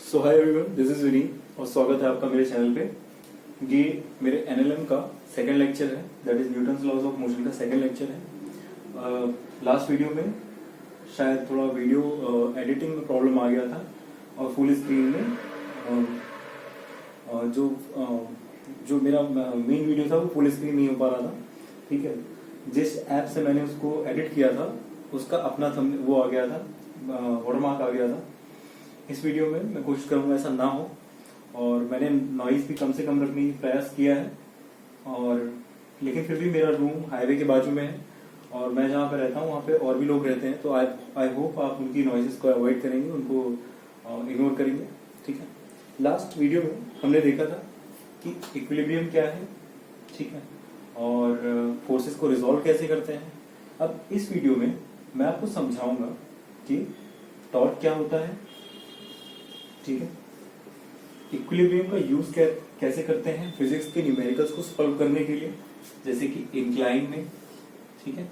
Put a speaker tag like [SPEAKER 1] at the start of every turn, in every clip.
[SPEAKER 1] So hi everyone, this is Vineet और स्वागत है आपका मेरे चैनल पे। ये मेरे एनएलएम का सेकंड लेक्चर है, that is Newton's laws of motion का सेकंड लेक्चर है। लास्ट वीडियो में शायद थोड़ा वीडियो एडिटिंग में प्रॉब्लम आ गया था और फुल स्क्रीन में जो मेरा मेन वीडियो था वो फुल स्क्रीन नहीं हो पा रहा था। ठीक है, जिस ऐप से मैंने उसको एडिट किया था उसका अपना वो आ गया था, वाटरमार्क आ गया था। इस वीडियो में मैं कोशिश करूंगा ऐसा ना हो और मैंने नॉइज भी कम से कम रखने की प्रयास किया है। और लेकिन फिर भी मेरा रूम हाईवे के बाजू में है और मैं जहाँ पे रहता हूँ वहाँ पे और भी लोग रहते हैं, तो आई होप आप उनकी नॉइजेस को अवॉइड करेंगे, उनको इग्नोर करेंगे। ठीक है, लास्ट वीडियो में हमने देखा था कि इक्विलिब्रियम क्या है, ठीक है, और फोर्सेस को रिजॉल्व कैसे करते हैं। अब इस वीडियो में मैं आपको समझाऊंगा कि टॉर्क क्या होता है, ठीक है, इक्विलिब्रियम का यूज कैसे करते हैं फिजिक्स के न्यूमेरिकल्स को सॉल्व करने के लिए, जैसे कि इंक्लाइन में, ठीक है,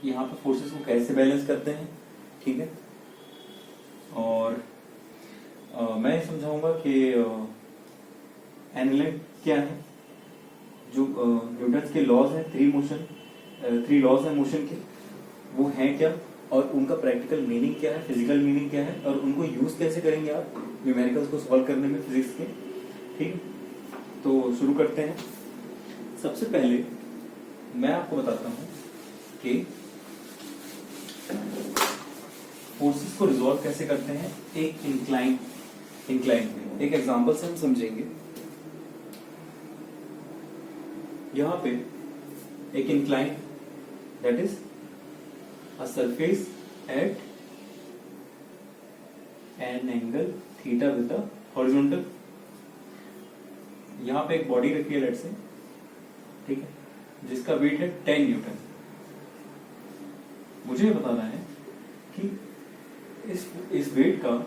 [SPEAKER 1] यहाँ पे फोर्सेस को कैसे बैलेंस करते हैं, ठीक है, और मैं समझाऊंगा कि एनएलएम क्या है, जो न्यूटन्स के लॉज हैं, थ्री लॉज हैं मोशन के, वो हैं क्या और उनका प्रैक्टिकल मीनिंग क्या है, फिजिकल मीनिंग क्या है और उनको यूज कैसे करेंगे आप न्यूमेरिकल्स को सॉल्व करने में फिजिक्स के। ठीक, तो शुरू करते हैं। सबसे पहले मैं आपको बताता हूं कि फोर्सेस को रिजॉल्व कैसे करते हैं एक इंक्लाइन एक एग्जांपल से हम समझेंगे। यहां पे एक incline that is a surface at an angle theta with the horizontal। यहां पे एक बॉडी रखी है लेट से, ठीक है, जिसका वेट है 10 न्यूटन। मुझे बताना है कि इस वेट का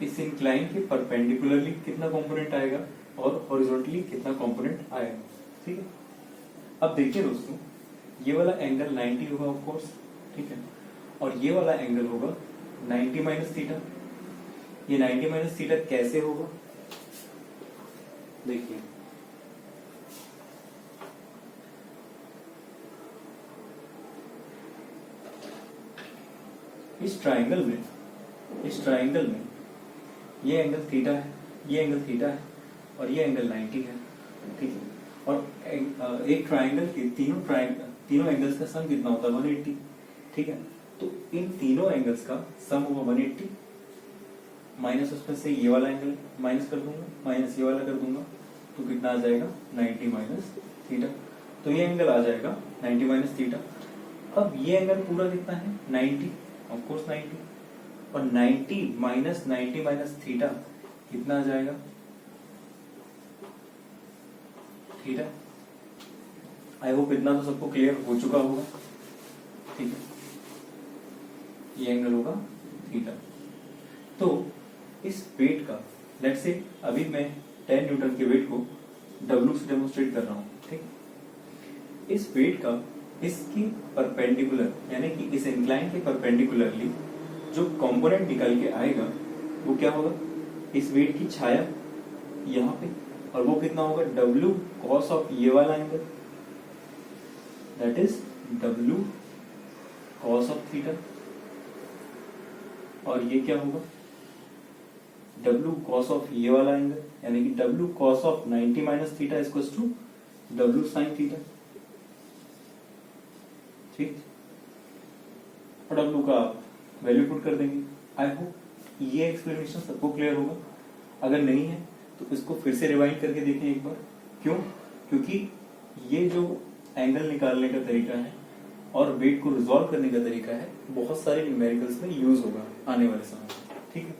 [SPEAKER 1] इस इंक्लाइन के परपेंडिकुलरली कितना कंपोनेंट आएगा और हॉरिजॉन्टली कितना कंपोनेंट आएगा। ठीक है, अब देखिए दोस्तों, ये वाला एंगल 90 होगा ऑफ कोर्स, ठीक है, और ये वाला एंगल होगा 90 माइनस थीटा। ये 90 माइनस थीटा कैसे होगा, देखिए, इस ट्राइंगल में ये एंगल थीटा है, ये एंगल थीटा है और ये एंगल 90 है, ठीक है, और एक ट्राइंगल के तीनों एंगल्स का सम कितना होता है 180। ठीक है, तो इन तीनों एंगल्स का सम होगा 180 माइनस उसमें से ये वाला एंगल माइनस कर दूंगा, माइनस ये वाला कर दूंगा, तो कितना आ जाएगा 90 माइनस थीटा। तो ये एंगल आ जाएगा 90 माइनस थीटा। अब ये एंगल पूरा कितना है 90, ऑफ कोर्स 90, और 90 माइनस थीटा कितना आ जाएगा थीटा। आई होप इतना तो सबको क्लियर हो चुका होगा। ठीक है, ये एंगल होगा थीटा। तो इस वेट का लेट से अभी मैं 10 न्यूटन के वेट को W से डेमोन्स्ट्रेट कर रहा हूं। ठीक, इस वेट का इसकी परपेंडिकुलर यानी कि इस इंक्लाइन के परपेंडिकुलरली जो कंपोनेंट निकल के आएगा वो क्या होगा, इस वेट की छाया यहां पे, और वो कितना होगा W cos ऑफ ये वाला angle, that is W cos of theta, और ये क्या होगा W cos ऑफ ये वाला एंगल, यानी कि W cos of 90 minus theta equals to W sin theta. ठीक, और W का आप वैल्यू पुट कर देंगे। आई होप ये एक्सप्लेनेशन सबको क्लियर होगा। अगर नहीं है तो इसको फिर से रिवाइंड करके देखें एक बार। क्यों? क्योंकि ये जो एंगल निकालने का तरीका है और वेट को रिजॉल्व करने का तरीका है बहुत सारे न्यूमेरिकल्स में यूज होगा आने वाले समय में। ठीक है,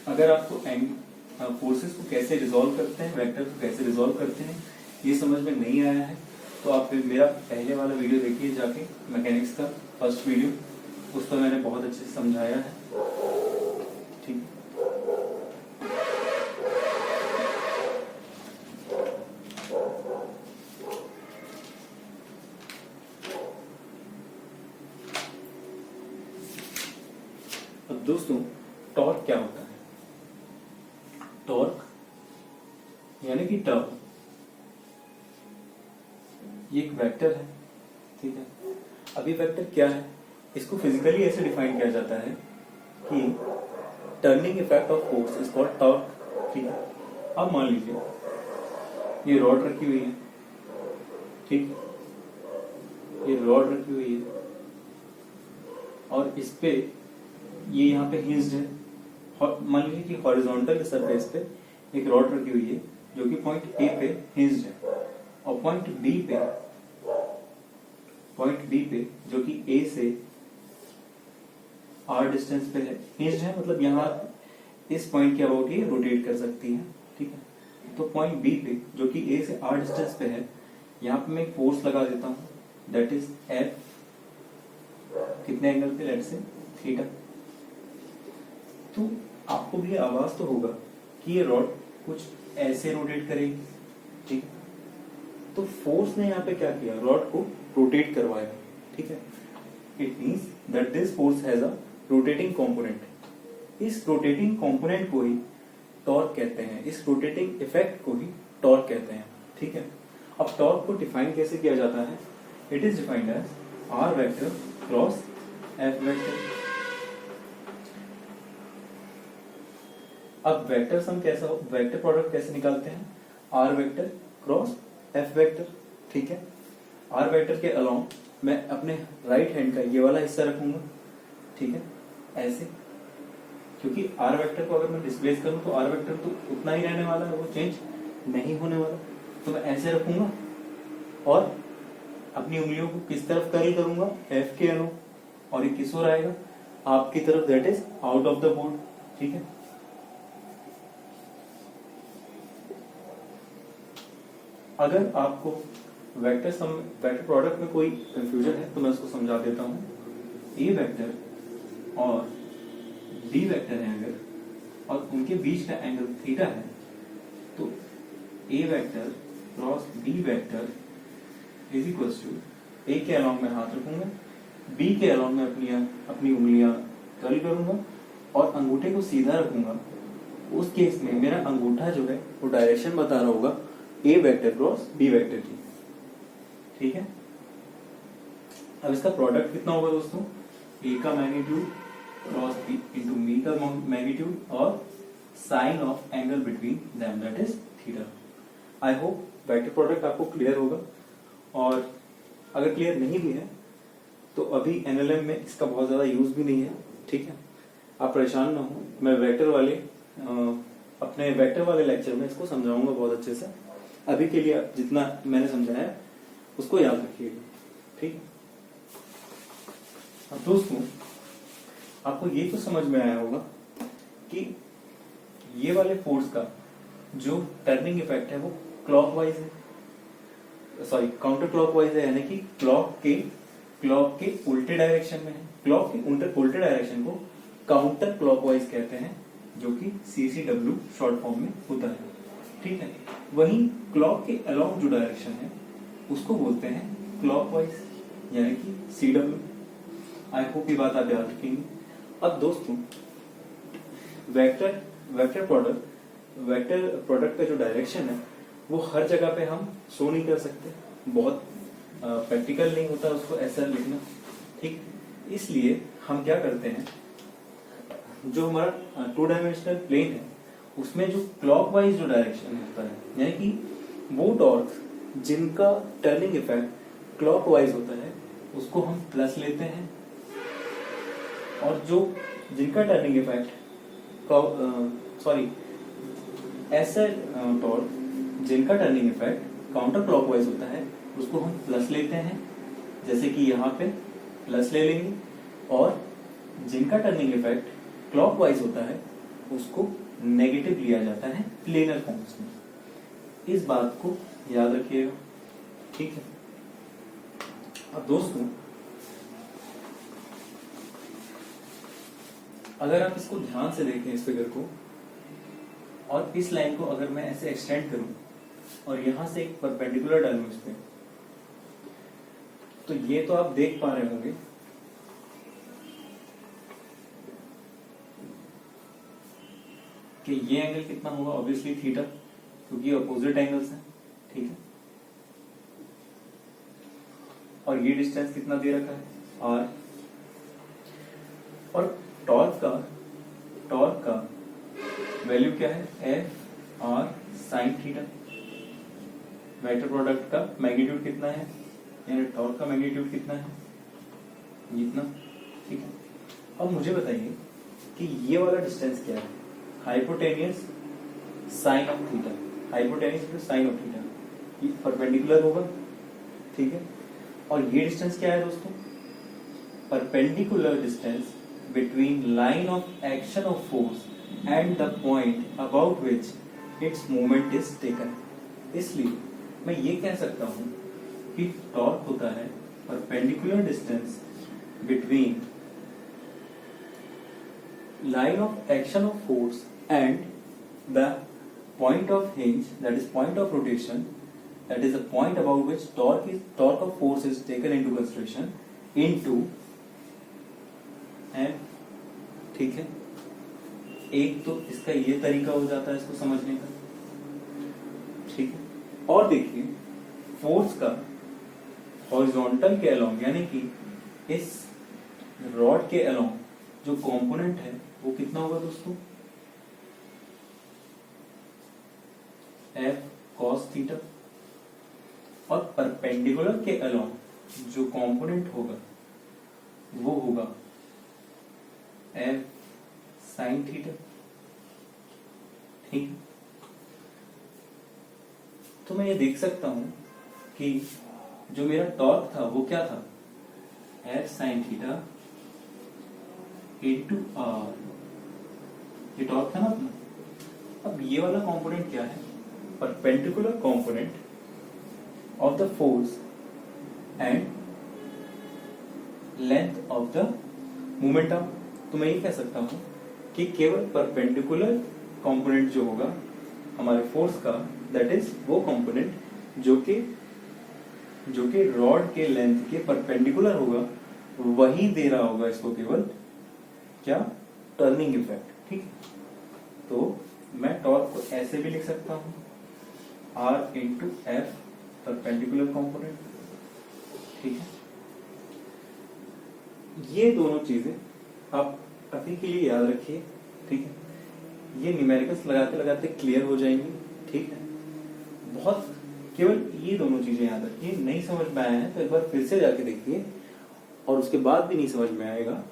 [SPEAKER 1] अगर आपको फोर्सेस को कैसे रिजॉल्व करते हैं, वेक्टर को कैसे रिजॉल्व करते हैं ये समझ में नहीं आया है तो आप मेरा पहले वाला वीडियो देखिए जाके, मैकेनिक्स का फर्स्ट वीडियो, उस पर मैंने बहुत अच्छे से समझाया है। ठीक, दोस्तों टॉर्क क्या होता है? टॉर्क यानी कि टर्क, ये एक वेक्टर है, ठीक है। अभी वेक्टर क्या है, इसको फिजिकली ऐसे डिफाइन किया जाता है कि turning effect of force is called torque, ठीक है। अब मान लीजिए ये रॉड रखी हुई है, ठीक, ये रॉड रखी हुई है और इस पे ये यहाँ पे हिंज्ड है। मान लीजिए कि हॉरिजॉन्टल सरफेस पे एक रॉड रखी हुई है जो कि पॉइंट ए पे हिंज्ड है और पॉइंट बी पे जो कि ए से आर डिस्टेंस पे है, हिंज्ड है, मतलब यहाँ इस पॉइंट के अबाउट ये रोटेट कर सकती है, ठीक है। तो पॉइंट बी पे जो कि ए से आर डिस्टेंस पे है, यहाँ पे मैं एक फोर्स लगा देता हूँ, दैट इज एफ, कितने एंगल पे, लेट से थीटा। तो आपको भी आवाज तो होगा कि ये रॉड कुछ ऐसे रोटेट करेगी, ठीक। तो फोर्स ने यहाँ पे क्या किया, रॉड को रोटेट करवाया, ठीक है। It means that this force has a rotating component. इस रोटेटिंग कंपोनेंट को ही टॉर्क कहते हैं, इस रोटेटिंग इफेक्ट को ही टॉर्क कहते हैं, ठीक है। अब टॉर्क को डिफाइन कैसे किया जाता है? It is defined as R vector cross F vector. अब वेक्टर सम कैसा हो, वेक्टर प्रोडक्ट कैसे निकालते हैं? R vector cross F vector, ठीक है। आर वेक्टर के अलाउंग मैं अपने राइट हैंड का ये वाला हिस्सा रखूंगा, ठीक है, ऐसे, क्योंकि आर वेक्टर को अगर मैं डिस्प्लेस करूं तो आर वेक्टर तो उतना ही रहने वाला है, वो चेंज नहीं होने वाला। तो मैं ऐसे रखूंगा और अपनी उंगलियों को किस तरफ कर्ल करूंगा, एफ के अलाउंग, और ये किस ओर आएगा, आपकी तरफ, that is out of the board, ठीक है। अगर आपको वेक्टर प्रोडक्ट में कोई कंफ्यूजन है तो मैं उसको समझा देता हूं। ए वेक्टर और बी वेक्टर है अगर, और उनके बीच का एंगल थीटा है, तो a vector cross b vector is equal to, a के अलाउंग में हाथ रखूंगा, बी के अलाउंग में अपनी उंगलियां कर्ल करूंगा और अंगूठे को सीधा रखूंगा। उस केस में मेरा अंगूठा जो है वो डायरेक्शन बता रहा होगा ए वेक्टर क्रॉस बी वेक्टर की, ठीक है। अब इसका प्रोडक्ट कितना होगा दोस्तों? ए का magnitude cross B into B का मैग्नीट्यूड और sine of angle between them, that is theta. I hope vector product आपको क्लियर होगा, और अगर क्लियर नहीं भी है तो अभी एनएलएम में इसका बहुत ज्यादा यूज भी नहीं है, ठीक है। आप परेशान ना हो, मैं अपने वेक्टर वाले लेक्चर में इसको समझाऊंगा बहुत अच्छे से। अभी के लिए जितना मैंने समझाया है उसको याद रखिएगा, ठीक। अब दोस्तों आपको ये तो समझ में आया होगा कि ये वाले फोर्स का जो टर्निंग इफेक्ट है वो क्लॉकवाइज है, सॉरी काउंटर क्लॉकवाइज है, यानी कि क्लॉक के उल्टे डायरेक्शन में है। क्लॉक के उल्टे डायरेक्शन को काउंटर क्लॉकवाइज कहते हैं, जो कि CCW शॉर्ट फॉर्म में होता है, ठीक है। वहीं क्लॉक के अलाउंग जो डायरेक्शन है उसको बोलते हैं क्लॉकवाइज, यानी कि CW। आई होप ये बात आप याद रखेंगे। अब दोस्तों वेक्टर प्रोडक्ट का जो डायरेक्शन है वो हर जगह पे हम शो नहीं कर सकते, बहुत प्रैक्टिकल नहीं होता उसको ऐसा लिखना, ठीक। इसलिए हम क्या करते हैं, जो हमारा 2 डायमेंशनल प्लेन है उसमें जो क्लॉकवाइज जो डायरेक्शन होता है, यानी कि वो टॉर्क जिनका टर्निंग इफेक्ट क्लॉकवाइज होता है उसको हम प्लस लेते हैं, और जो जिनका टर्निंग इफेक्ट ऐसा टॉर्क जिनका टर्निंग इफेक्ट काउंटर क्लॉकवाइज होता है उसको हम प्लस लेते हैं, जैसे कि यहाँ पे प्लस ले लेंगे, और जिनका टर्निंग इफेक्ट क्लॉकवाइज होता है उसको नेगेटिव लिया जाता है प्लेनर फॉर्म्स में। इस बात को याद रखिएगा, ठीक है। अब दोस्तों अगर आप इसको ध्यान से देखें इस फिगर को, और इस लाइन को अगर मैं ऐसे एक्सटेंड करूं और यहां से एक परपेंडिकुलर डालूं इस पे, तो ये तो आप देख पा रहे होंगे कि ये एंगल कितना होगा, ऑब्वियसली थीटा, क्योंकि ये अपोजिट एंगल्स हैं, ठीक है। और ये डिस्टेंस कितना दे रखा है, r। और टॉर्क का वैल्यू क्या है, F R sine theta. Vector product का मैग्नीट्यूड कितना है, यानी टॉर्क का मैग्नीट्यूड कितना है, इतना, ठीक है। अब मुझे बताइए कि ये वाला डिस्टेंस क्या है, hypotenuse sine of theta, hypotenuse sine of theta, ये परपेंडिकुलर होगा, ठीक है। और ये डिस्टेंस क्या है दोस्तों, perpendicular distance between line of action of force and the point about which its movement is taken. इसलिए मैं ये कह सकता हूं कि टॉर्क होता है perpendicular distance between line of action of force and the point of hinge, that is point of rotation, that is the point about which torque of force is taken into consideration into m, ठीक है। एक तो इसका ये तरीका हो जाता है इसको समझने का, ठीक है। और देखिए फोर्स का हॉरिजॉन्टल के अलोंग, यानी कि इस रॉड के अलोंग जो कंपोनेंट है वो कितना होगा दोस्तों, एफ कॉस थीटा। और परपेंडिकुलर के अलोंग जो कंपोनेंट होगा वो होगा एफ साइन थीटा, ठीक। तो मैं ये देख सकता हूं कि जो मेरा टॉर्क था वो क्या था, F sine theta into R, ये टॉर्क था ना अपना। अब ये वाला कंपोनेंट क्या है, perpendicular component of the force and length of the momentum. तो मैं ये कह सकता हूं कि केवल परपेंडिकुलर कंपोनेंट जो होगा हमारे फोर्स का, दैट इज वो कंपोनेंट जो कि रॉड के लेंथ के परपेंडिकुलर होगा, वही दे रहा होगा इसको केवल क्या, टर्निंग इफेक्ट, ठीक। तो मैं टॉर्क को ऐसे भी लिख सकता हूं, R into F perpendicular component, ठीक है। ये दोनों चीजें आप अभी के लिए याद रखिए, ठीक है। ये न्यूमेरिकल्स लगाते लगाते क्लियर हो जाएंगी, ठीक है। बहुत केवल ये दोनों चीजें याद रखिए, नहीं समझ में आया है तो एक बार फिर से जाके देखिए, और उसके बाद भी नहीं समझ में आएगा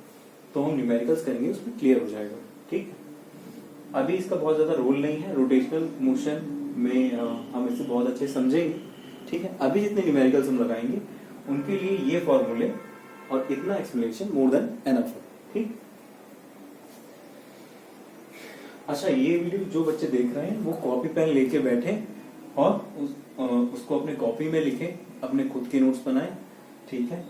[SPEAKER 1] तो हम न्यूमेरिकल्स करेंगे, उसमें क्लियर हो जाएगा, ठीक। अभी इसका बहुत ज्यादा रोल नहीं है, रोटेशनल मोशन में हम इसे बहुत अच्छे समझेंगे, ठीक है। अभी जितने न्यूमेरिकल्स हम लगाएंगे उनके लिए ये फॉर्मूले और इतना एक्सप्लेनेशन मोर देन एनफ है, ठीक। अच्छा, ये वीडियो जो बच्चे देख रहे हैं वो कॉपी पेन लेके बैठे और उसको अपने कॉपी में लिखें, अपने खुद के नोट्स बनाएं, ठीक है।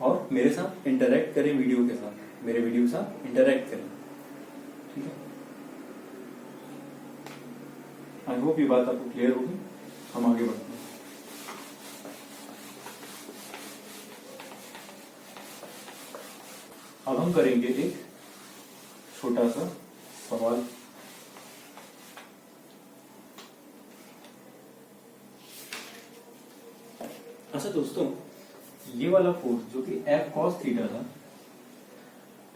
[SPEAKER 1] और मेरे साथ इंटरेक्ट करें, वीडियो के साथ, मेरे वीडियो के साथ इंटरेक्ट करें, ठीक है। आई होप ये बात आपको क्लियर होगी। हम आगे बढ़ते हैं। अब हम करेंगे एक छोटा सा सवाल। अच्छा दोस्तों, ये वाला फोर्स जो कि एफ कॉस थीटा था,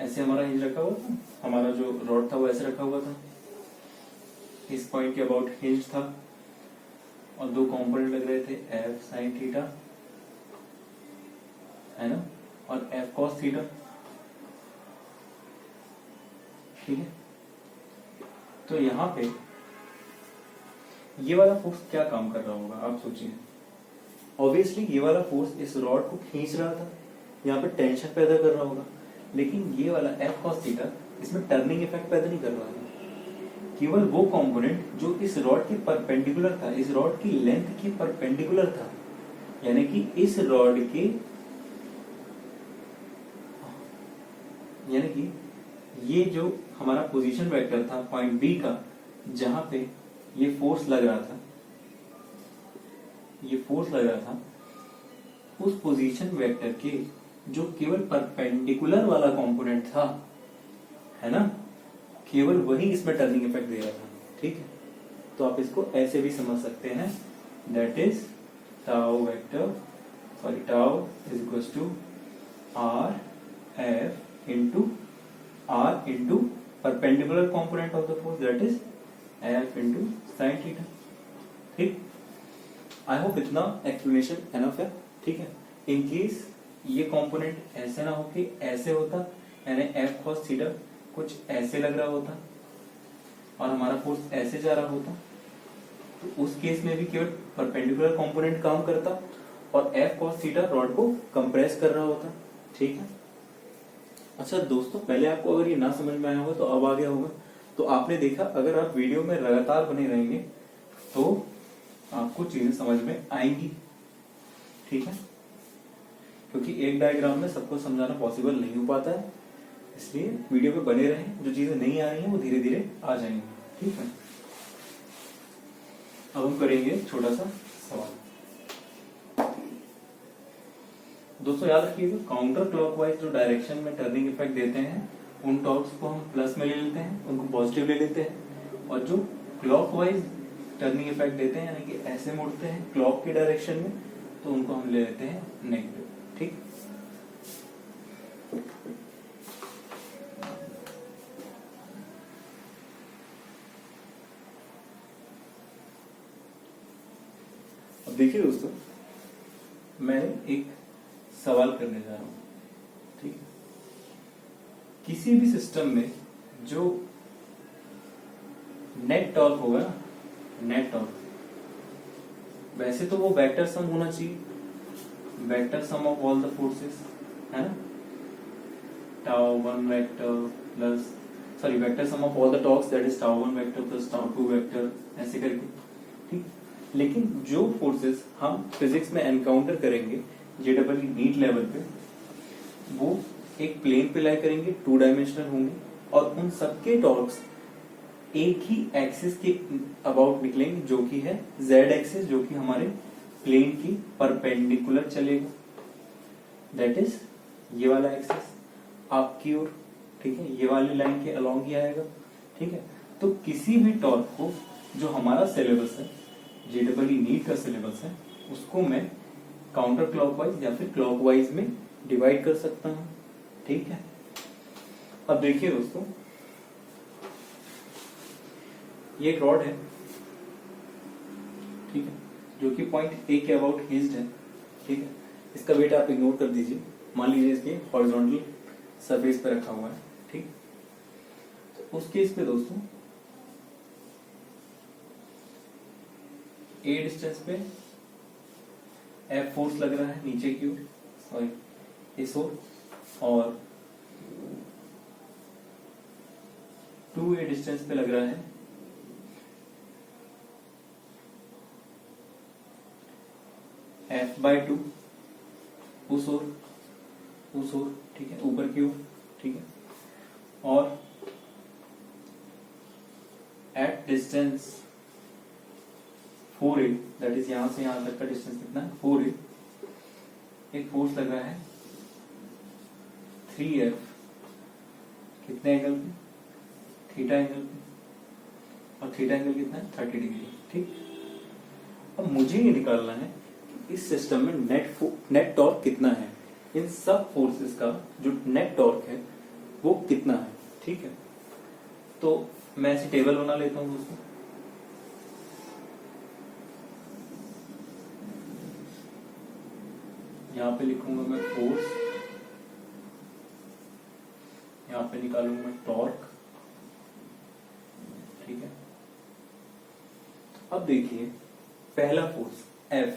[SPEAKER 1] ऐसे हमारा हिंज रखा हुआ था, हमारा जो रॉड था वो ऐसे रखा हुआ था, इस पॉइंट के अबाउट हिंज था और दो कंपोनेंट लग रहे थे, एफ साइन थीटा है ना, और एफ कॉस थीटा, ठीक है। तो यहाँ पे ये वाला फोर्स क्या काम कर रहा होगा आप सोचिए। ऑब्वियसली ये वाला फोर्स इस रॉड को खींच रहा था, यहाँ पे टेंशन पैदा कर रहा होगा, लेकिन ये वाला एफ कॉस थीटा इसमें टर्निंग इफेक्ट पैदा नहीं कर रहा है। केवल वो कंपोनेंट जो इस रॉड के परपेंडिकुलर था, इस रॉड की लेंथ के परपेंडिकुलर था, यानी कि इस रॉड के, यानी कि ये जो हमारा पोजीशन वेक्टर था पॉइंट बी का, जहां पे ये फोर्स लग रहा था, ये फोर्स लग रहा था, उस पोजीशन वेक्टर के जो केवल परपेंडिकुलर वाला कंपोनेंट था, है ना, केवल वही इसमें टर्निंग इफेक्ट दे रहा था। ठीक है, तो आप इसको ऐसे भी समझ सकते हैं, that is tau vector sorry tau is equals to R F into R into perpendicular component of the force that is F into sine theta. ठीक, आई होप इतना एक्सप्लेनेशन एनफ है। ठीक है, इन केस ये component ऐसे ना हो कि ऐसे होता, यानी एफ कॉस थीटा कुछ ऐसे लग रहा होता और हमारा फोर्स ऐसे जा रहा होता, तो उस केस में भी केवल परपेंडिकुलर कंपोनेंट काम करता और एफ कॉस थीटा रॉड को कंप्रेस कर रहा होता। ठीक है, अच्छा दोस्तों, पहले आपको अगर ये ना समझ में आया होगा तो अब आ गया होगा। तो आपने देखा, अगर आप वीडियो में लगातार बने रहेंगे तो आपको चीजें समझ में आएंगी। ठीक है, क्योंकि एक डायग्राम में सबको समझाना पॉसिबल नहीं हो पाता है, इसलिए वीडियो पे बने रहें, जो चीजें नहीं आ रही हैं वो धीरे धीरे आ जाएंगी। ठीक है, अब हम करेंगे छोटा सा सवाल। दोस्तों याद रखिएगा, काउंटर क्लॉकवाइज जो डायरेक्शन में टर्निंग इफेक्ट देते हैं उन टॉर्क्स को हम प्लस में ले लेते हैं, उनको पॉजिटिव ले लेते हैं, और जो क्लॉकवाइज टर्निंग इफेक्ट देते हैं यानी कि ऐसे मुड़ते हैं क्लॉक की डायरेक्शन में, तो उनको हम ले लेते हैं नेगेटिव। ठीक, अब देखिए दोस्तों, मैं एक सवाल करने जा रहा हूं। ठीक है, किसी भी सिस्टम में जो नेट टॉर्क होगा ना, नेट टॉर्क, वैसे तो वो वेक्टर सम होना चाहिए, vector sum of all the forces, है ना, tau one vector plus sorry vector sum of all the torques that is tau one vector plus tau two vector, ऐसे करके। ठीक, लेकिन जो फोर्सेस हम फिजिक्स में एनकाउंटर करेंगे जेडब्ल्यू नीट लेवल पे, वो एक प्लेन पे लाई करेंगे, 2 डायमेंशनल होंगे, और उन सबके टॉर्क्स एक ही एक्सिस के अबाउट निकलेंगे, जो कि है जेड एक्सिस, जो कि हमारे प्लेन की परपेंडिकुलर चलेगा, दैट इज ये वाला एक्सिस आपकी ओर। ठीक है, ये वाली लाइन के अलोंग ही आएगा। ठीक है, तो किसी भी टॉर्क को, जो हमारा सिलेबस है जेडब्ल्यू नीट का सिलेबस है, उसको मैं काउंटर क्लॉकवाइज या फिर क्लॉकवाइज में डिवाइड कर सकता हूं। ठीक है, अब देखिए दोस्तों, ये एक रॉड है, ठीक है, जो कि पॉइंट ए के अबाउट हिंज्ड है। ठीक है, इसका वेट आप इग्नोर कर दीजिए, मान लीजिए इसके हॉरिजॉन्टल सरफेस पे रखा हुआ है। ठीक, तो उस केस पे दोस्तों ए डिस्टेंस पे एफ फोर्स लग रहा है नीचे की ओर, सॉरी इस ओर, और 2a डिस्टेंस पे लग रहा है f/2 उस ओर, ठीक है, ऊपर की ओर। ठीक है, और at distance 4a, that is यहां से यहां तक का डिस्टेंस कितना है 4a, एक फोर्स लग रहा है 3f, कितने एंगल पे, थीटा एंगल पे, और थीटा एंगल कितना है 30 डिग्री। ठीक, अब मुझे ये निकालना है कि इस सिस्टम में नेट टॉर्क कितना है, इन सब फोर्सेस का जो नेट टॉर्क है वो कितना है। ठीक है, तो मैं ऐसी टेबल बना लेता हूं दोस्तों। यहां पे लिखूंगा मैं फोर्स, यहां पे निकालूंगा मैं टॉर्क। ठीक है, अब देखिए, पहला फोर्स F,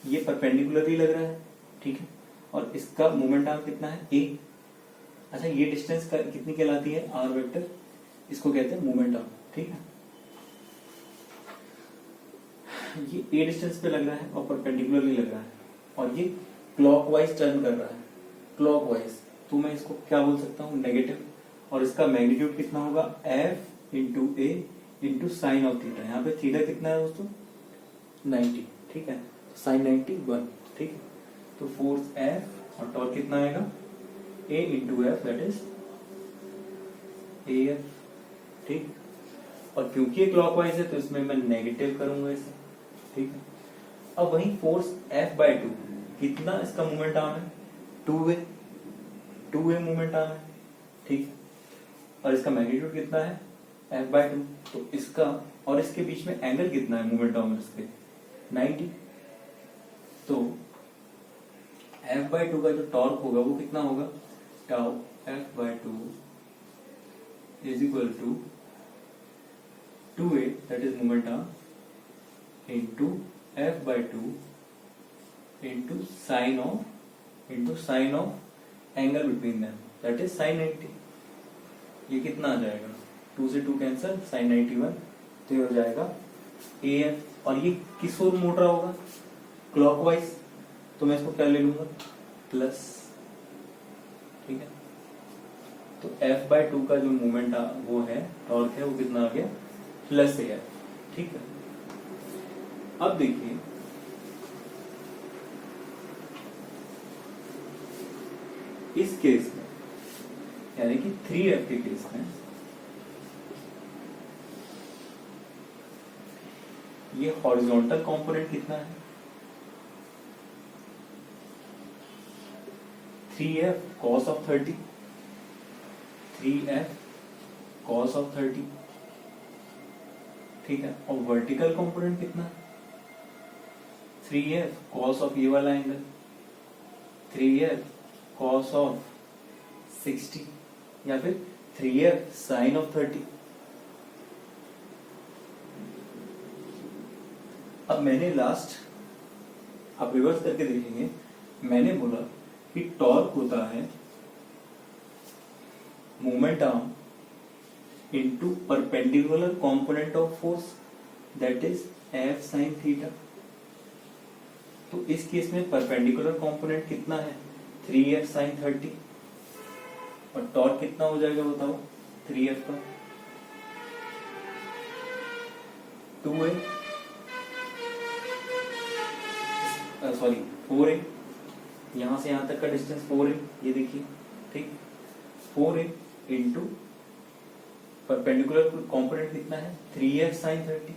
[SPEAKER 1] ये परपेंडिकुलर ही लग रहा है। ठीक है, और इसका मोमेंट आर्म कितना है A। अच्छा, ये डिस्टेंस कितनी कहलाती है R वेक्टर, इसको कहते हैं मोमेंट आर्म। ठीक है, ये A डिस्टेंस पे लग रहा है और परपेंडिकुलरली लग रहा है, और ये क्लॉकवाइज टर्न कर रहा है, क्लॉकवाइज, तो मैं इसको क्या बोल सकता हूँ, नेगेटिव, और इसका मैग्नीट्यूड कितना होगा F into A into sine of theta. यहाँ पे थीटा कितना है दोस्तों 90। ठीक है, साइन 90 1। ठीक है, तो फोर्स F और टॉर्क कितना आएगा A into F, that is AF। ठीक, और क्योंकि ये क्लॉकवाइज है तो इसमें मैं नेगेटिव करूंगा इसे, ठीक है। अब वही फोर्स F/2 कितना इसका मोमेंट आर्म है, 2a मोमेंट आर्म है, ठीक है। और इसका मैग्नीट्यूड कितना है, F/2, तो इसका और इसके बीच में एंगल कितना है मोमेंट आर्म इसके, 90। तो F/2 का जो टॉर्क होगा वो कितना होगा, tau F/2 is equal to 2a that is moment arm into F/2 into sine of angle between them that is sin 90। ये कितना आ जाएगा, 2 से 2 कैंसिल, sin 91, तो ये हो जाएगा AF। और ये किस ओर मोड़ रहा होगा, क्लॉकवाइज, तो मैं इसको क्या ले लूंगा, प्लस, ठीक है। तो F/2 का जो मोमेंट वो है, टॉर्क है, वो कितना आ गया, प्लस AF, ठीक है। अब देखिए इस केस में, यानी कि 3F के केस में, ये हॉरिजॉन्टल कंपोनेंट कितना है, 3F cos of 30, 3F cos of 30, ठीक है। और वर्टिकल कंपोनेंट कितना है, 3F cos ऑफ ये वाला एंगल, 3F cos ऑफ 60, या फिर 3F sin ऑफ 30। अब मैंने लास्ट, आप रिवर्स करके देखेंगे, मैंने बोला कि टॉर्क होता है moment arm into perpendicular component of force that is F sin theta. तो इस केस में परपेंडिकुलर कंपोनेंट कितना है, 3F sin 30, और टॉर्क कितना हो जाएगा बताओ, 3F का 2a, सॉरी 4a, यहां से यहां तक का डिस्टेंस 4a, ये देखिए, ठीक, 4a इंटू परपेंडिकुलर कंपोनेंट कितना है, 3F sin 30,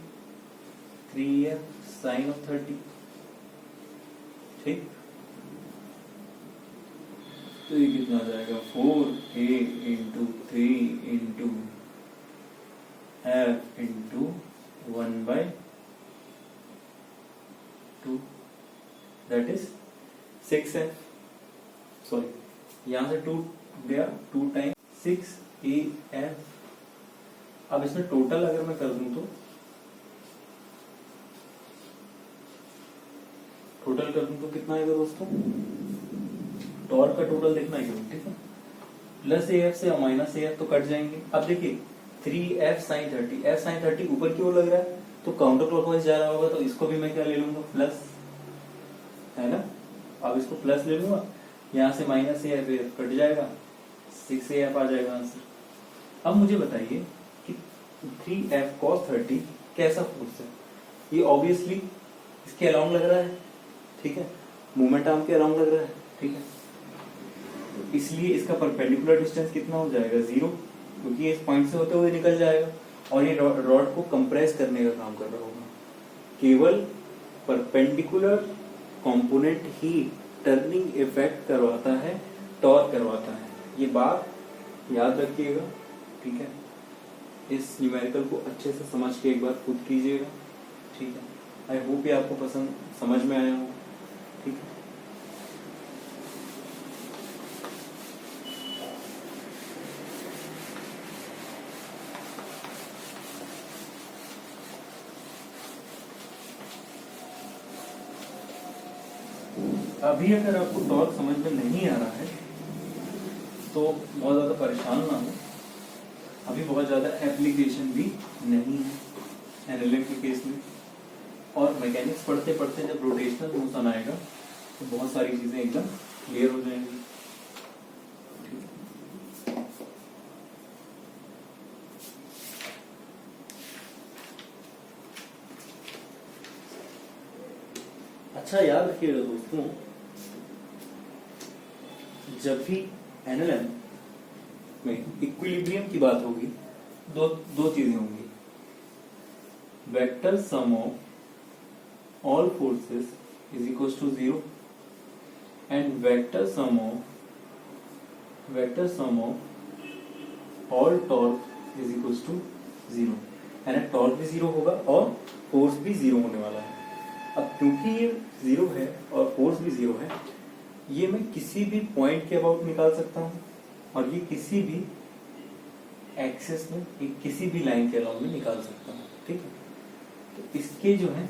[SPEAKER 1] 3F sin of 30, ठीक। तो ये कितना आ जाएगा, 4a into 3 into F into 1/2 that is 6F, sorry यहां से 2 गया, 2 टाइम 6AF। अब इसमें टोटल अगर मैं कर दूं तो कितना आएगा दोस्तों, टॉर्क का टोटल देखना है क्यों, ठीक है। प्लस AF से माइनस AF तो कट जाएंगे। अब देखिए 3F sin 30, F sin 30 ऊपर की ओर लग रहा है तो काउंटर क्लॉकवाइज जा रहा होगा, तो इसको भी मैं क्या ले लूंगा, प्लस, है ना। अब इसको प्लस ले लूंगा, यहां से माइनस AF कट जाएगा, 6AF आ जाएगा आंसर। अब मुझे बताइए कि 3F cos 30 कैसा फोर्स है, ये ऑब्वियसली इसके अलाउंग लग रहा है, ठीक है, मोमेंट आर्म के अलाउंग लग रहा है, ठीक है। तो इसलिए इसका परपेंडिकुलर डिस्टेंस कितना हो जाएगा, 0, क्योंकि इस पॉइंट से होते हुए निकल जाएगा, और ये रॉड को कंप्रेस करने का काम कर रहा होगा। केवल परपेंडिकुलर कंपोनेंट ही टर्निंग इफेक्ट करवाता है, टॉर्क करवाता है, ये बात याद रखिएगा, ठीक है। इस न्यूमेरिकल को अच्छे से समझ के एक बार खुद कीजिएगा, ठीक है। आई होप ये आपको पसंद समझ में आया हो, ठीक है। अभी अगर आपको टॉर्क समझ में नहीं आ रहा है तो बहुत ज्यादा परेशान ना हो, अभी बहुत ज्यादा एप्लीकेशन भी नहीं है एनालिटिक के केस में, और मैकेनिक्स पढ़ते पढ़ते जब रोटेशनल मोशन आएगा तो बहुत सारी चीजें एकदम क्लियर हो जाएंगी। अच्छा याद रखिएगा दोस्तों, जब भी एनएलएम में इक्विलिब्रियम की बात होगी, दो चीजें होंगी, vector sum of all forces is equal to 0 and vector sum of all torque is equal to 0, यानी टॉर्क भी 0 होगा और फोर्स भी 0 होने वाला है। अब क्योंकि ये 0 है और फोर्स भी 0 है, ये मैं किसी भी पॉइंट के अबाउट निकाल सकता हूँ और ये किसी भी एक्सिस में, किसी भी लाइन के अलाउंग में निकाल सकता हूँ। ठीक है, तो इसके जो है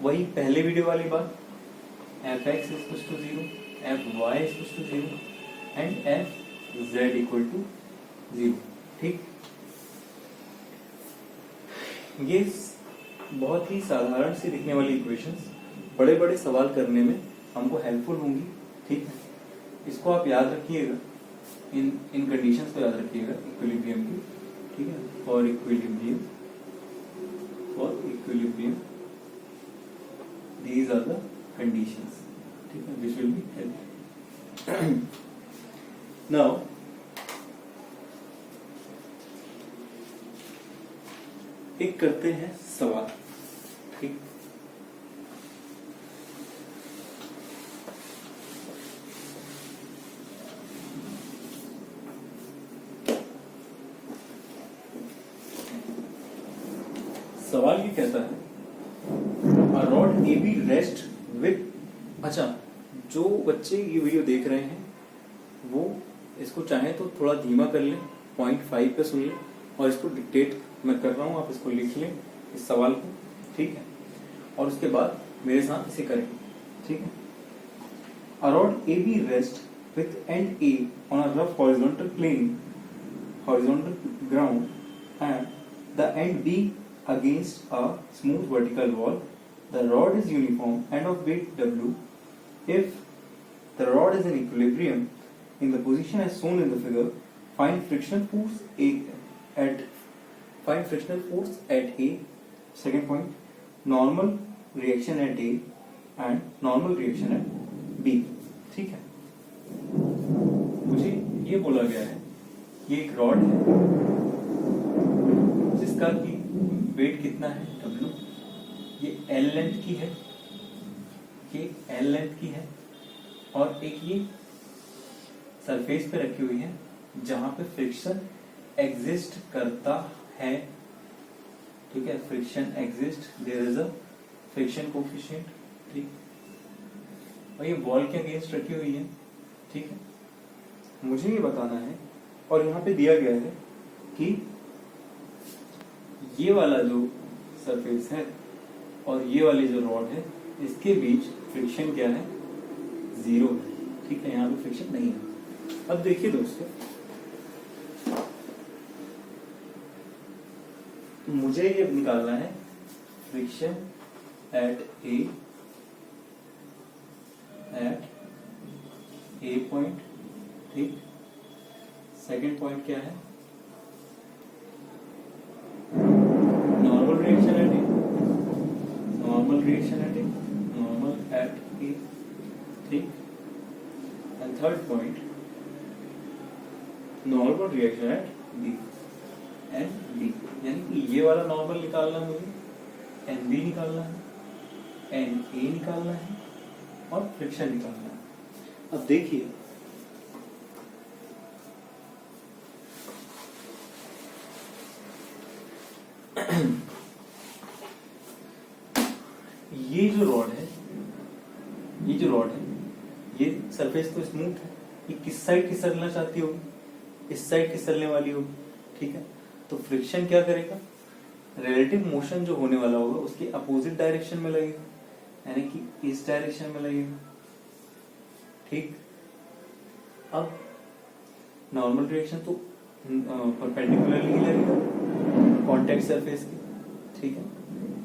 [SPEAKER 1] वही पहले वीडियो वाली बात, F X equal to 0, F Y equal to 0 and F Z equal to 0। ठीक, ये बहुत ही साधारण सी दिखने वाली इक्वेशंस बड़े बड़े सवाल करने में हमको हेल्पफुल होंगी। ठीक है, इसको आप याद रखिएगा, इन कंडीशंस को याद रखिएगा इक्विलिब्रियम की। ठीक है, for equilibrium these are the conditions. ठीक है, this will be helpful. Now एक करते हैं सवाल। ठीक, सवाल ये कहता है a rod A B rest with, अच्छा जो बच्चे ये वीडियो देख रहे हैं वो इसको चाहे तो थोड़ा धीमा कर लें, 0.5 पे सुन लें और इसको डिक्टेट मैं कर रहा हूं, आप इसको लिख लें इस सवाल को। ठीक है, और उसके बाद मेरे साथ इसे करें। ठीक है, a rod A B rest with end A on a rough horizontal ground and the end B against a smooth vertical wall. The rod is uniform and of weight W. If the rod is in equilibrium in the position as shown in the figure, find frictional force at A. Second point, normal reaction at A and normal reaction at B. ठीक है, मुझे ये बोला गया है ये एक rod है जिसका कि वेट कितना है W, ये L लेंथ की है, और एक ये सरफेस पे रखी हुई है जहां पे फ्रिक्शन एग्जिस्ट करता है। ठीक है, friction exist, there is a friction coefficient. ठीक, और ये वॉल के अगेंस्ट रखी हुई है। ठीक है, मुझे ये बताना है और यहाँ पे दिया गया है कि ये वाला जो सरफेस है और ये वाली जो रॉड है इसके बीच फ्रिक्शन क्या है, 0 है। ठीक है, यहाँ पे फ्रिक्शन नहीं है। अब देखिए दोस्तों, मुझे ये निकालना है फ्रिक्शन एट ए पॉइंट। ठीक, सेकंड पॉइंट क्या है, normal reaction at A, ठीक, and third point, normal reaction at B and B, यानी कि ये वाला नॉर्मल निकालना है मुझे, NB निकालना है, NA निकालना है और फ्रिक्शन निकालना है। अब देखिए ये जो रॉड है ये सरफेस तो स्मूथ है, ये किस साइड खिसलना चाहती होगी, इस साइड खिसलने वाली होगी। ठीक है, तो फ्रिक्शन क्या करेगा, रिलेटिव मोशन जो होने वाला होगा उसके अपोजिट डायरेक्शन में लगेगा, यानी कि इस डायरेक्शन में लगेगा। ठीक, अब नॉर्मल डायरेक्शन तो परपेंडिकुलरली ही लगेगा कॉन्टेक्ट सरफेस की। ठीक है,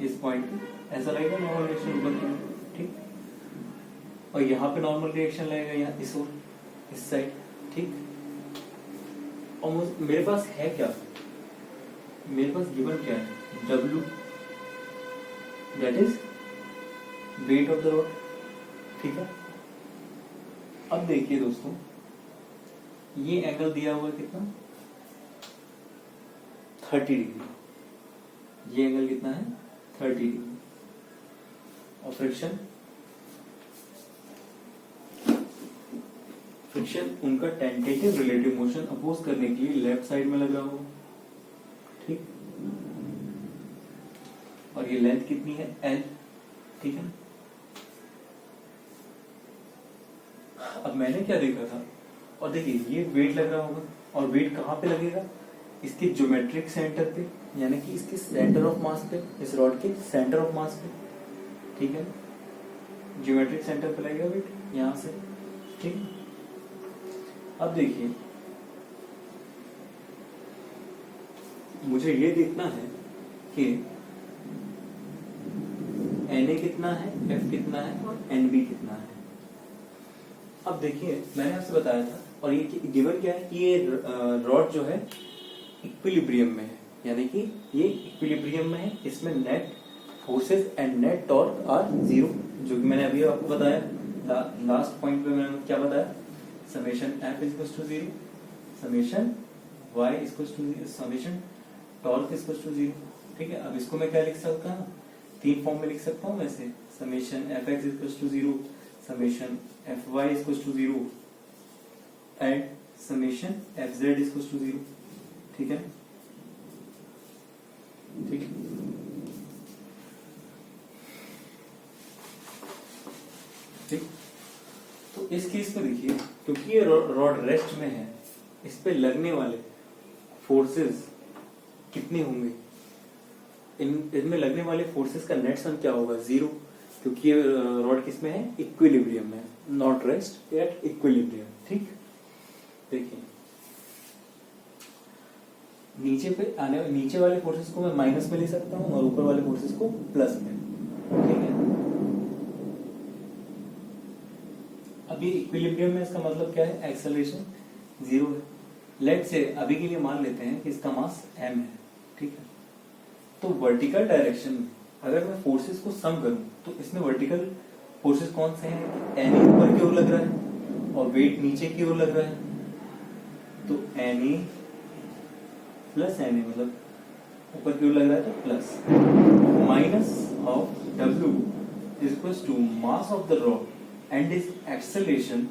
[SPEAKER 1] इस पॉइंट पे ऐसा लगेगा नॉर्मल रिएक्शन ऊपर की। ठीक, और यहाँ पे नॉर्मल रिएक्शन लगेगा यहाँ इस साइड। ठीक, और मेरे पास है क्या, मेरे पास गिवन क्या है, W, that is weight of the rod. ठीक है, अब देखिए दोस्तों, ये एंगल दिया हुआ है कितना, 30 डिग्री। ये एंगल कितना है, 30 डिग्री। और फ्रिक्शन उनका टेंटेटिव रिलेटिव मोशन अपोज करने के लिए लेफ्ट साइड में लग रहा होगा, ठीक। और ये लेंथ कितनी है, L, ठीक है। अब मैंने क्या देखा था, और देखिए ये वेट लग रहा होगा, और वेट कहाँ पे लगेगा, इसके ज्योमेट्रिक सेंटर पे, यानी कि इसके सेंटर ऑफ मास पे, इस रॉड के सेंटर ऑफ मास पे, ठीक है। ज्योमेट्रिक सेंटर पे लगेगा वेट, यहां से, ठीक। अब देखिए मुझे ये देखना है कि Na कितना है, F कितना है और Nb कितना है। अब देखिए मैंने आपसे बताया था, और ये गिवन क्या है कि ये रॉड जो है इक्विलिब्रियम में है, यानी कि ये इक्विलिब्रियम में है, इसमें net forces and net torque are zero, जो कि मैंने अभी आपको बताया लास्ट पॉइंट पे। मैंने क्या बताया, summation F equals to zero, summation Y equals to zero, summation torque equals to zero, ठीक है। अब इसको मैं क्या लिख सकता हूँ, तीन फॉर्म में लिख सकता हूँ वैसे, summation Fx equals to zero, summation Fy equals to zero and summation Fz equals to zero, ठीक है, ठीक। ठीक, तो इस केस में देखिए, क्योंकि ये रॉड रेस्ट में है, इस पे लगने वाले फोर्सेस कितने होंगे, इनमें लगने वाले फोर्सेस का नेट सम क्या होगा, जीरो, क्योंकि ये रॉड किस में है, इक्विलिब्रियम में, नॉट रेस्ट एट इक्विलिब्रियम, ठीक। देखिए नीचे वाले फोर्सेस को मैं माइनस में ले सकता हूं और ऊपर वाले फोर्सेस को प्लस में, ठीक है। अभी इक्विलिब्रियम में इसका मतलब क्या है, एक्सेलरेशन जीरो है। लेट से अभी के लिए मान लेते हैं कि इसका मास m है, ठीक है। तो वर्टिकल डायरेक्शन में अगर मैं फोर्सेस को सम करूं तो इसमें वर्टिकल फोर्सेस कौन से हैं, Na ऊपर की ओर लग रहा है और वेट नीचे की ओर लग रहा है, तो Na प्लस Na मतलब ऊपर की ओर लग रहा है तो plus, minus of W is equals to mass of the rod and is acceleration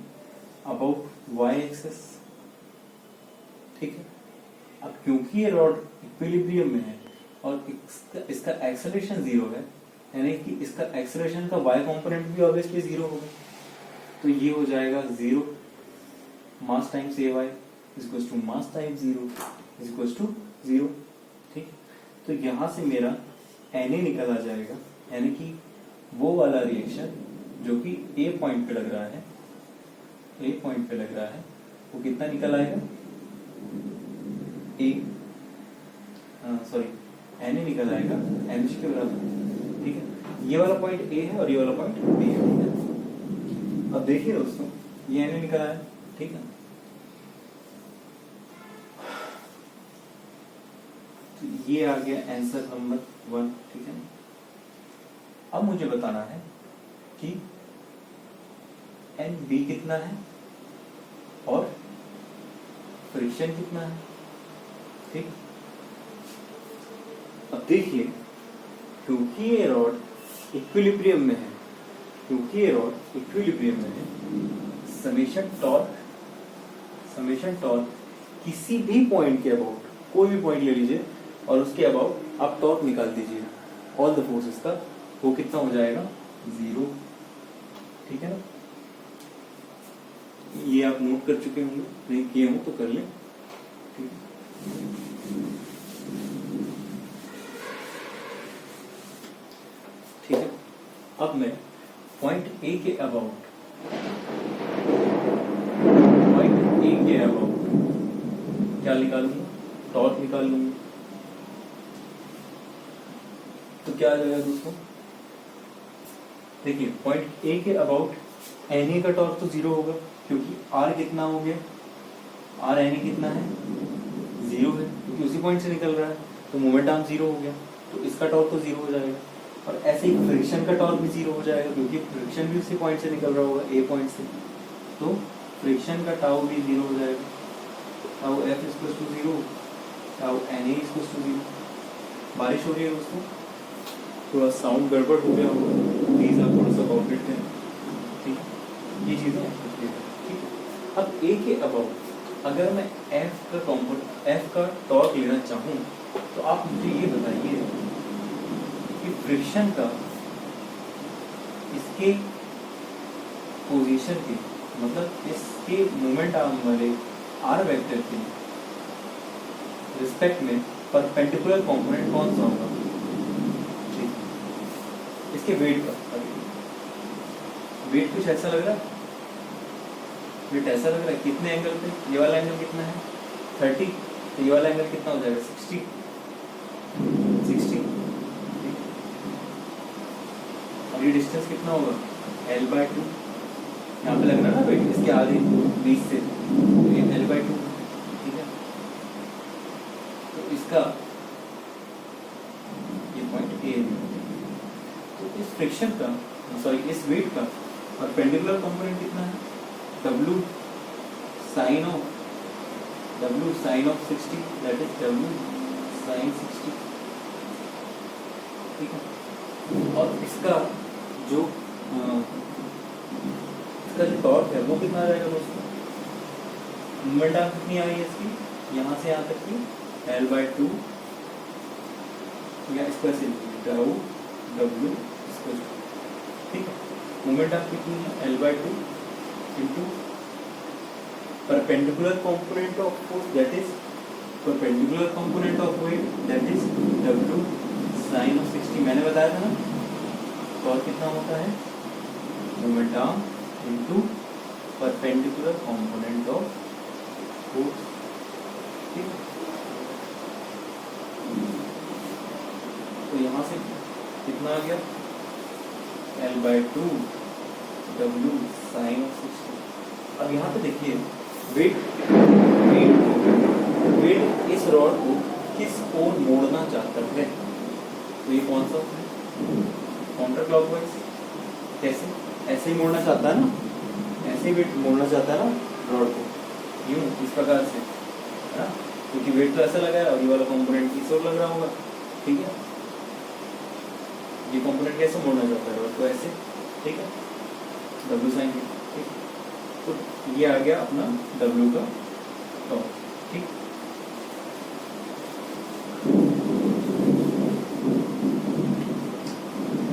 [SPEAKER 1] about y axis, ठीक है। अब क्योंकि ये रॉड इक्विलिब्रियम में है और इसका एक्सेलरेशन जीरो है, यानी कि इसका एक्सेलरेशन का y कंपोनेंट भी ऑब्वियसली जीरो होगा, तो ये हो जाएगा zero, mass times ay is equals to mass times zero is equals to zero, ठीक। तो यहां से मेरा Na निकल आ जाएगा, यानी कि वो वाला रिएक्शन जो कि A पॉइंट पे लग रहा है, A पॉइंट पे लग रहा है, वो कितना निकल आएगा, Na निकल आएगा mg के बराबर, ठीक है। ये वाला पॉइंट A है और ये वाला पॉइंट B है, ठीक है। अब देखिए दोस्तों, ये Na निकल आया, ठीक है। तो ये आ गया आंसर नंबर 1, ठीक है। अब मुझे बताना है कि Nb कितना है और फ्रिक्शन कितना है, ठीक। अब देखिए, क्योंकि ये रॉड इक्विलिब्रियम में है, समेशन टॉर्क किसी भी पॉइंट के अबाउट, कोई भी पॉइंट ले लीजिए और उसके अबाउट आप टॉर्क निकाल दीजिए ऑल द फोर्सेस का, वो कितना हो जाएगा, जीरो, ठीक है ना। ये आप नोट कर चुके होंगे, नहीं किए हो तो कर लें, ठीक है। ठीक है, अब मैं पॉइंट ए के अबाउट क्या निकालूंगा, टॉर्क निकाल लूंगा, तो क्या आ जाएगा दोस्तों, देखिए पॉइंट ए के अबाउट Na का टॉर्क तो जीरो होगा, क्योंकि R कितना हो गया, Na कितना है, जीरो है, क्योंकि उसी पॉइंट से निकल रहा है, तो मोमेंट आर्म जीरो हो गया, तो इसका टॉर्क तो जीरो हो जाएगा। और ऐसे ही फ्रिक्शन का टॉर्क भी जीरो हो जाएगा, क्योंकि फ्रिक्शन भी उसी पॉइंट से निकल रहा होगा, ए पॉइंट से, तो फ्रिक्शन का टाउ भी जीरो हो जाएगा, tau F equals to zero, tau Na equals to zero. बारिश हो रही है दोस्तों, थोड़ा साउंड गड़बड़ हो गया होगा, प्लीज आप थोड़ा सा कॉपरेट करें, ठीक है। ये चीजें ठीक। अब ए के अबाउ अगर मैं एफ का टॉर्क लेना चाहूँ तो आप मुझे ये बताइए कि फ्रिक्शन का इसके पोजीशन के मतलब इसके मोमेंट आर्म वाले आर वेक्टर के रिस्पेक्ट में परपेंडिकुलर कंपोनेंट कौन सा होगा, ठीक। इसके वेट का वेट कुछ ऐसा लग रहा है, वेट ऐसा लग रहा है कितने एंगल पे, ये वाला एंगल कितना है 30, तो ये वाला एंगल कितना हो जाएगा 60, और ये डिस्टेंस कितना होगा L/2, यहाँ पे लग रहा है ना वेट इसके आधे 20 से, तो ये L/2, ठीक है। तो इसका ये पॉइंट ए, तो इस फ्रिक्शन का सॉरी इस वेट का परपेंडिकुलर कंपोनेंट कितना है W sin of 60, that is W sin 60, ठीक है। और इसका जो टॉर्क है वो कितना आ जाएगा दोस्तों, मोमेंट आर्म कितनी आ रही है इसकी यहाँ से यहाँ तक की L/2 या इसका से डाउ W स्क्वायर, ठीक है। मोमेंट आर्म कितनी है L/2 into perpendicular component of force, that is perpendicular component of weight, that is W sin of 60। मैंने बताया था ना और कितना होता है moment arm into perpendicular component of force, ठीक। तो यहाँ से कितना आ गया L/2 W sin of 60। अब यहाँ पे देखिए वेट इस रॉड को किस ओर मोड़ना चाहता है, तो ये कौन सा काउंटर क्लॉकवाइज, कैसे ऐसे ही मोड़ना चाहता है ना, ऐसे ही वेट मोड़ना चाहता है ना रॉड को, यूं इस प्रकार से है ना, क्योंकि वेट तो ऐसा लगा है और ये वाला कंपोनेंट इस ओर लग रहा होगा, ठीक है। ये कंपोनेंट कैसे मोड़ना चाहता है रॉड को ऐसे, ठीक है, W sin, ठीक। तो ये आ गया अपना W का टॉर्क, ठीक।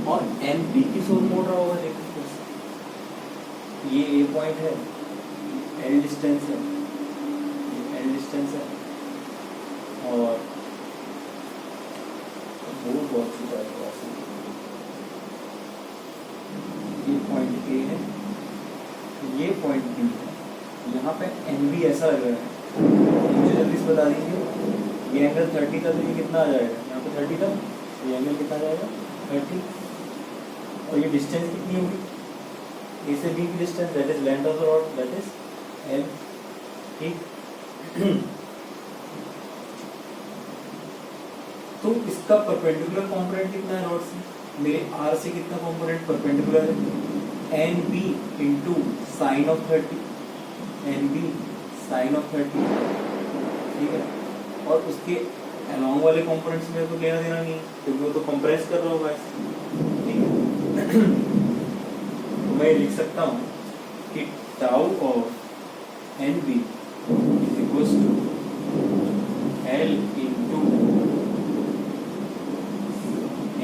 [SPEAKER 1] और NB किस ओर मोड़ रहा होगा, देखो ये A पॉइंट है, L डिस्टेंस है, ये L डिस्टेंस है, और वो बहुत छोटा है, ये पॉइंट A है, ये पॉइंट B है, यहाँ पे NB ऐसा लग रहा है, मुझे जल्दी से बता दीजिए ये एंगल 30 था, तो ये कितना आ जाएगा यहाँ पे 30 था, तो ये एंगल कितना आ जाएगा 30, और ये डिस्टेंस कितनी होगी A से B की distance, that is length of the rod, that is L, ठीक। तो इसका परपेंडिकुलर कंपोनेंट कितना है रॉड से, मेरे R से कितना कंपोनेंट परपेंडिकुलर है NB into sine of 30, NB sine of 30, ठीक है। और उसके अलॉन्ग वाले कंपोनेंट्स में तो लेना देना नहीं, क्योंकि वो तो कंप्रेस कर रहा होगा ऐसे, ठीक है। तो मैं लिख सकता हूँ कि tau of NB is equals to L into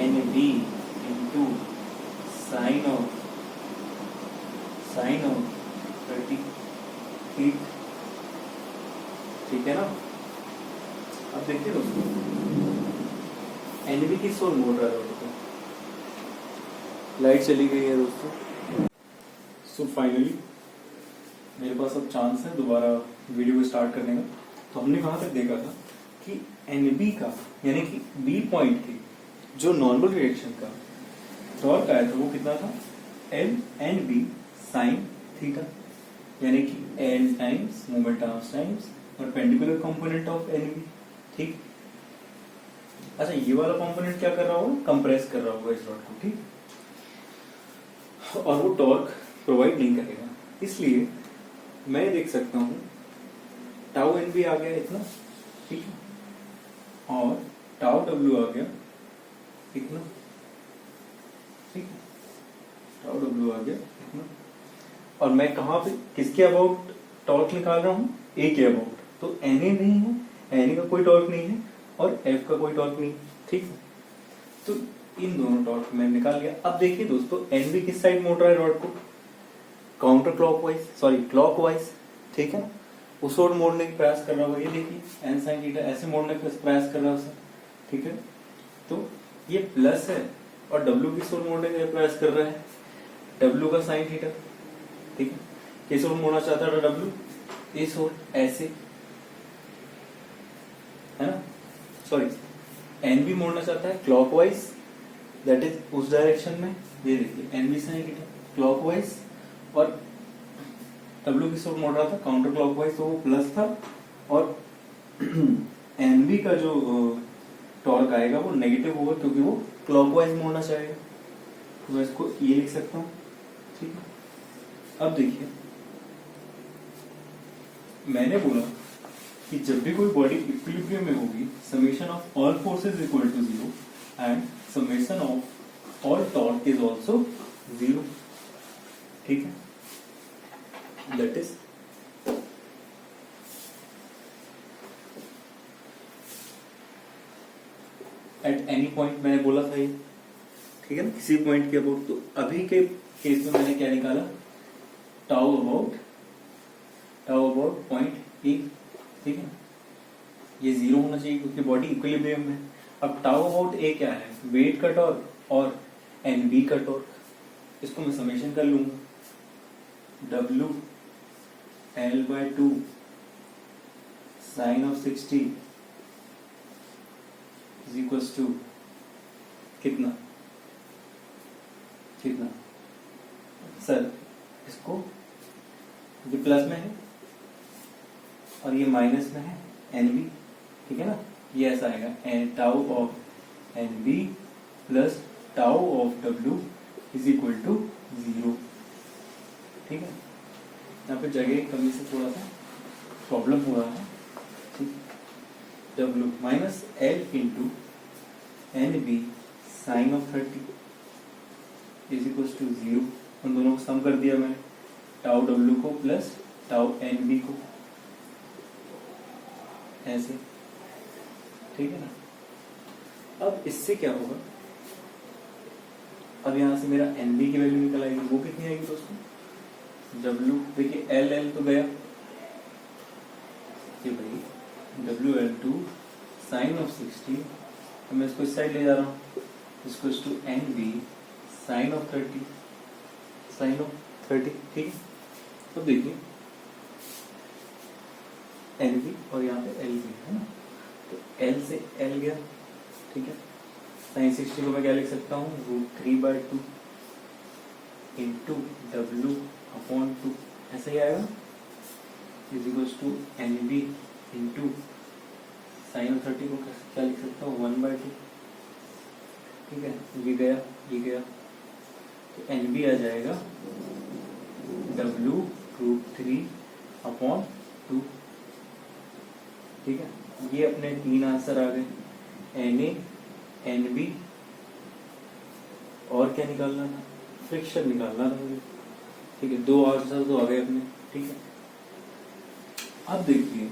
[SPEAKER 1] NB into sine of 30 feet, ठीक है ना। अब देखिए दोस्तों NB किस ओर मोड़ रहा है, लाइट चली गई है दोस्तों। सो फाइनली मेरे पास अब चांस है दोबारा वीडियो को स्टार्ट करने का। तो हमने कहाँ तक देखा था कि NB का यानी कि B पॉइंट की जो नॉर्मल रिएक्शन का टॉर्क आया था वो कितना था LNB sin थीटा, यानी कि L times moment arms times perpendicular component of NB, ठीक। अच्छा ये वाला कंपोनेंट क्या कर रहा होगा, कंप्रेस कर रहा होगा इस रॉड को, ठीक। और वो टॉर्क प्रोवाइड नहीं करेगा, इसलिए मैं देख सकता हूं टाउ NB आ गया इतना, ठीक है, और टाउ W आ गया इतना, ठीक है, टाउ डब्ल्यू आ गया इतना। और मैं कहाँ पे किसके अबाउट टॉर्क निकाल रहा हूँ, ए के अबाउट, तो एन ए नहीं है, एन ए का कोई टॉर्क नहीं है और एफ का कोई टॉर्क नहीं, ठीक है। तो इन दोनों टॉर्क मैंने निकाल लिया। अब देखिए दोस्तों, एन बी किस साइड मोड़ रहा है रॉड को, काउंटर क्लॉकवाइज, सॉरी क्लॉकवाइज, ठीक है। उस ओर मोड़ने की प्रयास कर रहा होगा, ये देखिए एन साइन थीटा ऐसे मोड़ने का प्रयास कर रहा है उसे, ठीक है। तो ये प्लस है और डब्ल्यू किस ओर मोड़ने का प्रयास कर रहा है, डब्ल्यू का साइन थीटा, ठीक है। किस ओर मोड़ना चाहता था डब्ल्यू, इस ओर, ऐसे, है ना, सॉरी एन बी मोड़ना चाहता है क्लॉकवाइज, दैट इज उस डायरेक्शन में, ये देखिए N B sine theta clockwise, और डब्ल्यू किस ओर मोड़ रहा था काउंटर क्लॉकवाइज, तो वो प्लस था, और एन बी का जो टॉर्क आएगा वो नेगेटिव होगा क्योंकि वो क्लॉकवाइज मोड़ना चाहेगा, तो मैं इसको ये लिख सकता हूँ, ठीक है। अब देखिए मैंने बोला कि जब भी कोई बॉडी इक्विलिब्रियम में होगी, summation of all forces equal to 0 and summation of all torque is also 0, ठीक है। That is at any point, मैंने बोला था ये, ठीक है ना, किसी पॉइंट के अबाउट। तो अभी के केस में मैंने क्या निकाला, टाउ अबाउट पॉइंट ए, ठीक है। ये 0 होना चाहिए क्योंकि बॉडी इक्विलिब्रियम में। अब टाउ अबाउट ए क्या है, वेट का टॉर्क और एन बी का टॉर्क, इसको मैं समेशन कर लूंगा, W L by 2 sine of 60 is equals to कितना सर, इसको ये प्लस में है और ये माइनस में है, एन बी, ठीक है ना, ये ऐसा आएगा, tau of N B plus tau of W is equal to 0, ठीक है। यहाँ पे जगह की कमी से थोड़ा सा प्रॉब्लम हो रहा है, ठीक। W minus L into N B sine of 30 is equal to 0, उन दोनों को सम कर दिया मैंने, टाउ डब्ल्यू को प्लस टाउ एन बी को, ऐसे, ठीक है ना। अब इससे क्या होगा, अब यहां से मेरा एन बी की वैल्यू निकल आएगी, वो कितनी आएगी दोस्तों, डब्ल्यू देखिए एल एल तो गया, ये भाई W L two sine of 60, तो मैं इसको इस साइड ले जा रहा हूँ, इसको two N B sine of 30, ठीक है। तो देखिए एन बी और यहाँ पे एल बी है ना, तो एल से एल गया, ठीक है। साइन 60 को मैं क्या लिख सकता हूँ, √3/2 इंटू डब्ल्यू अपॉन 2, ऐसा ही आएगा, is equals to N B into sine of 30 को क्या लिख सकता हूँ, 1/2, ठीक है। ये गया, तो एन बी आ जाएगा डब्ल्यू √3/2, ठीक है। ये अपने 3 आंसर आ गए, एन ए, एन बी, और क्या निकालना था, फ्रिक्शन निकालना था मुझे, ठीक है। 2 आंसर तो आ गए अपने, ठीक है। अब देखिए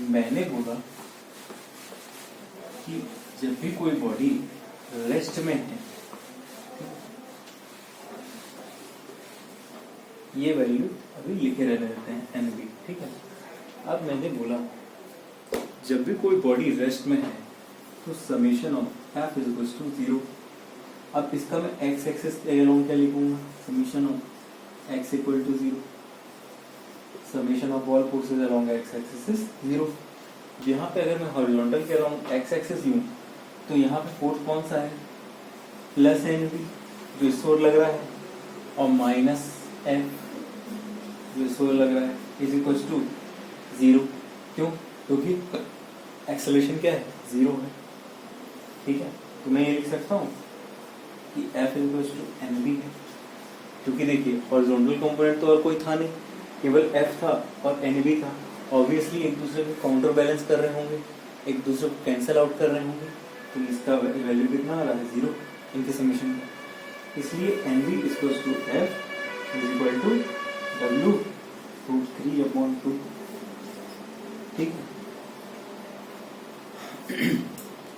[SPEAKER 1] मैंने बोला कि जब भी कोई बॉडी रेस्ट में है, ये वैल्यू अभी लिखे रहने देते हैं एन बी, ठीक है। अब मैंने बोला जब भी कोई बॉडी रेस्ट में है तो summation of F is equal to 0। अब इसका मैं एक्स एक्सिस अलोंग क्या लिखूंगा, summation of X equal to 0, summation of all forces along X axis is 0। यहाँ पे अगर मैं हॉरिजॉन्टल के अलोंग एक्स एक्सिस लूँ तो यहाँ पे फोर्स कौन सा है, प्लस एन बी जो इस ओर लग रहा है, और माइनस एफ जो इस ओर लग रहा है, इज इक्वल टू 0। क्यों, क्योंकि एक्सेलरेशन क्या है, 0 है, ठीक है। तो मैं ये लिख सकता हूँ कि F is equal to N B है, क्योंकि देखिए हॉरिजॉन्टल कंपोनेंट तो और कोई था नहीं, केवल F था और एन बी था। ऑब्वियसली एक दूसरे को काउंटर बैलेंस कर रहे होंगे, एक दूसरे को कैंसिल आउट कर रहे होंगे, तो इसका वैल्यू कितना आ रहा है, 0 इनके समेशन का। इसलिए NV equals to F is equal to W√3/2। ठीक है।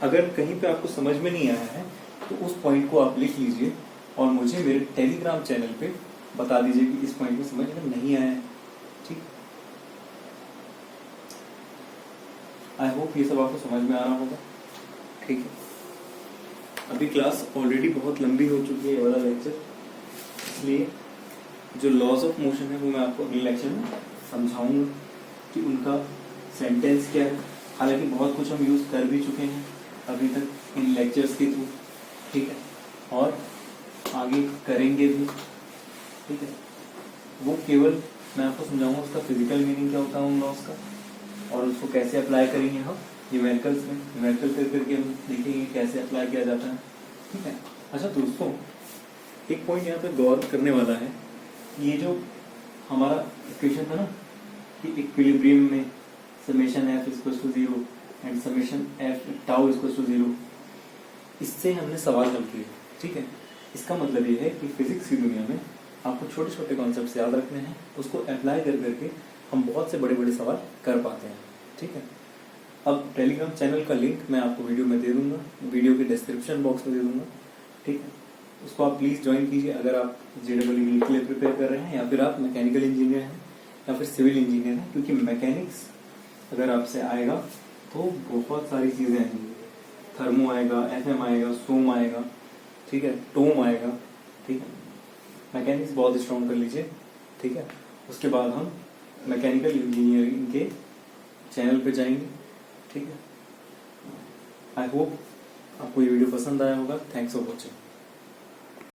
[SPEAKER 1] अगर कहीं पे आपको समझ में नहीं आया है तो उस पॉइंट को आप लिख लीजिए और मुझे मेरे टेलीग्राम चैनल पे बता दीजिए कि इस पॉइंट में समझ में नहीं आया है। ठीक, आई होप ये सब आपको समझ में आ रहा होगा। ठीक है, अभी क्लास ऑलरेडी बहुत लंबी हो चुकी है, ये वाला लेक्चर, इसलिए जो लॉज ऑफ मोशन है वो मैं आपको अगले लेक्चर में समझाऊंगा कि उनका सेंटेंस क्या है। हालांकि बहुत कुछ हम यूज़ कर भी चुके हैं अभी तक इन लेक्चर्स के थ्रू। ठीक है, और आगे करेंगे भी। ठीक है, वो केवल मैं आपको समझाऊंगा उसका फिजिकल मीनिंग क्या होता है उन लॉज का, और उसको कैसे अप्लाई करेंगे हम न्यूमेरिकल्स में। न्यूमेरिकल करके हम देखेंगे कैसे अप्लाई किया जाता है। ठीक है। अच्छा दोस्तों, एक पॉइंट यहाँ पे गौर करने वाला है। ये जो हमारा इक्वेशन था ना कि इक्विलिब्रियम में summation F equals to 0 and summation F tau equals to 0, इससे हमने सवाल हल किए। ठीक है, इसका मतलब ये है कि फिजिक्स की दुनिया में आपको छोटे छोटे कॉन्सेप्ट्स याद रखने हैं, उसको अप्लाई कर करके हम बहुत से बड़े बड़े सवाल कर पाते हैं। ठीक है, अब टेलीग्राम चैनल का लिंक मैं आपको वीडियो में दे दूंगा, वीडियो के डिस्क्रिप्शन बॉक्स में दे दूंगा। ठीक है, उसको आप प्लीज़ ज्वाइन कीजिए अगर आप JEE के लिए प्रिपेयर कर रहे हैं, या फिर आप मैकेनिकल इंजीनियर हैं या फिर सिविल इंजीनियर हैं, क्योंकि मैकेनिक्स अगर आपसे आएगा तो बहुत सारी चीज़ें आएंगी। थर्मो आएगा, FM आएगा, सोम आएगा, ठीक है, टोम आएगा। ठीक है, मैकेनिक्स बहुत स्ट्रॉन्ग कर लीजिए। ठीक है, उसके बाद हम मैकेनिकल इंजीनियरिंग के चैनल पे जाएंगे। ठीक है, आई होप आपको ये वीडियो पसंद आया होगा। Thanks for watching.